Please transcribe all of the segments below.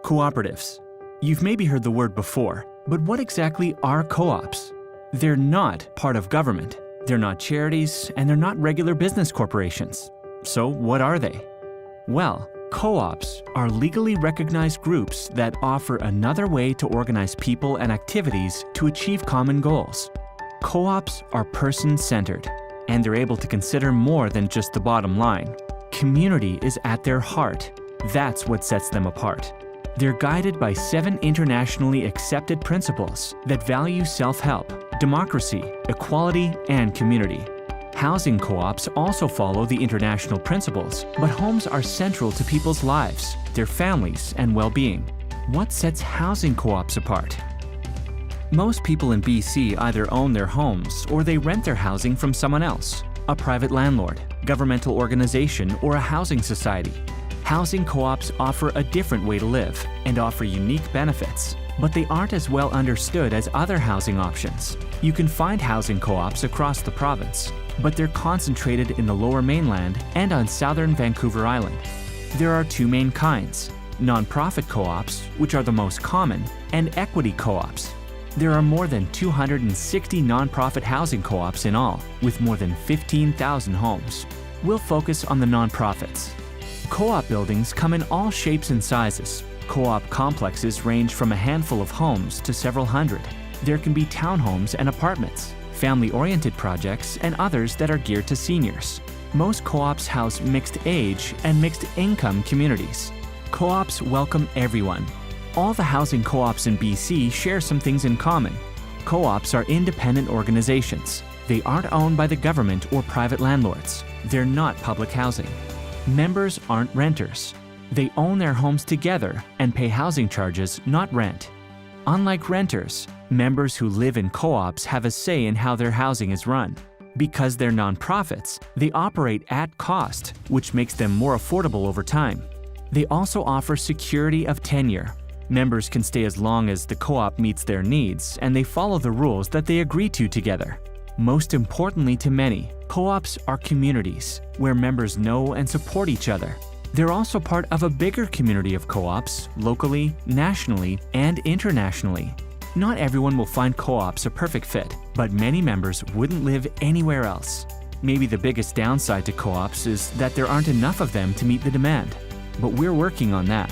Cooperatives. You've maybe heard the word before, but what exactly are co-ops? They're not part of government, they're not charities, and they're not regular business corporations. So what are they? Well, co-ops are legally recognized groups that offer another way to organize people and activities to achieve common goals. Co-ops are person-centered, and they're able to consider more than just the bottom line. Community is at their heart. That's what sets them apart. They're guided by 7 internationally accepted principles that value self-help, democracy, equality, and community. Housing co-ops also follow the international principles, but homes are central to people's lives, their families, and well-being. What sets housing co-ops apart? Most people in BC either own their homes or they rent their housing from someone else, a private landlord, governmental organization, or a housing society. Housing co-ops offer a different way to live and offer unique benefits, but they aren't as well understood as other housing options. You can find housing co-ops across the province, but they're concentrated in the Lower Mainland and on southern Vancouver Island. There are 2 main kinds: nonprofit co-ops, which are the most common, and equity co-ops. There are more than 260 nonprofit housing co-ops in all, with more than 15,000 homes. We'll focus on the nonprofits. Co-op buildings come in all shapes and sizes. Co-op complexes range from a handful of homes to several hundred. There can be townhomes and apartments, family-oriented projects, and others that are geared to seniors. Most co-ops house mixed-age and mixed-income communities. Co-ops welcome everyone. All the housing co-ops in BC share some things in common. Co-ops are independent organizations. They aren't owned by the government or private landlords. They're not public housing. Members aren't renters. They own their homes together and pay housing charges, not rent. Unlike renters, members who live in co-ops have a say in how their housing is run. Because they're nonprofits, they operate at cost, which makes them more affordable over time. They also offer security of tenure. Members can stay as long as the co-op meets their needs, and they follow the rules that they agree to together. Most importantly to many, co-ops are communities where members know and support each other. They're also part of a bigger community of co-ops, locally, nationally, and internationally. Not everyone will find co-ops a perfect fit, but many members wouldn't live anywhere else. Maybe the biggest downside to co-ops is that there aren't enough of them to meet the demand, but we're working on that.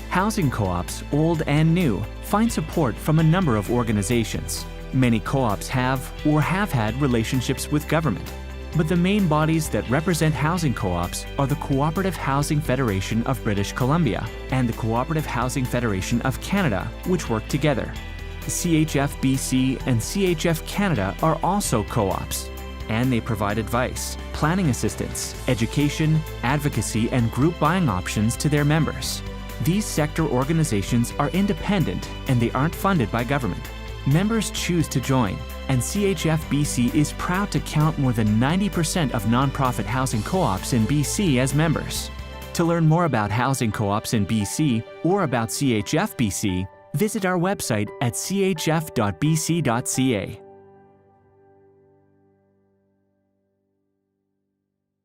Housing co-ops, old and new, find support from a number of organizations. Many co-ops have or have had relationships with government, but the main bodies that represent housing co-ops are the Cooperative Housing Federation of British Columbia and the Cooperative Housing Federation of Canada, which work together. CHF BC and CHF Canada are also co-ops, and they provide advice, planning assistance, education, advocacy, and group buying options to their members. These sector organizations are independent and they aren't funded by government. Members choose to join, and CHF-BC is proud to count more than 90% of nonprofit housing co-ops in BC as members. To learn more about housing co-ops in BC or about CHF-BC, visit our website at chf.bc.ca.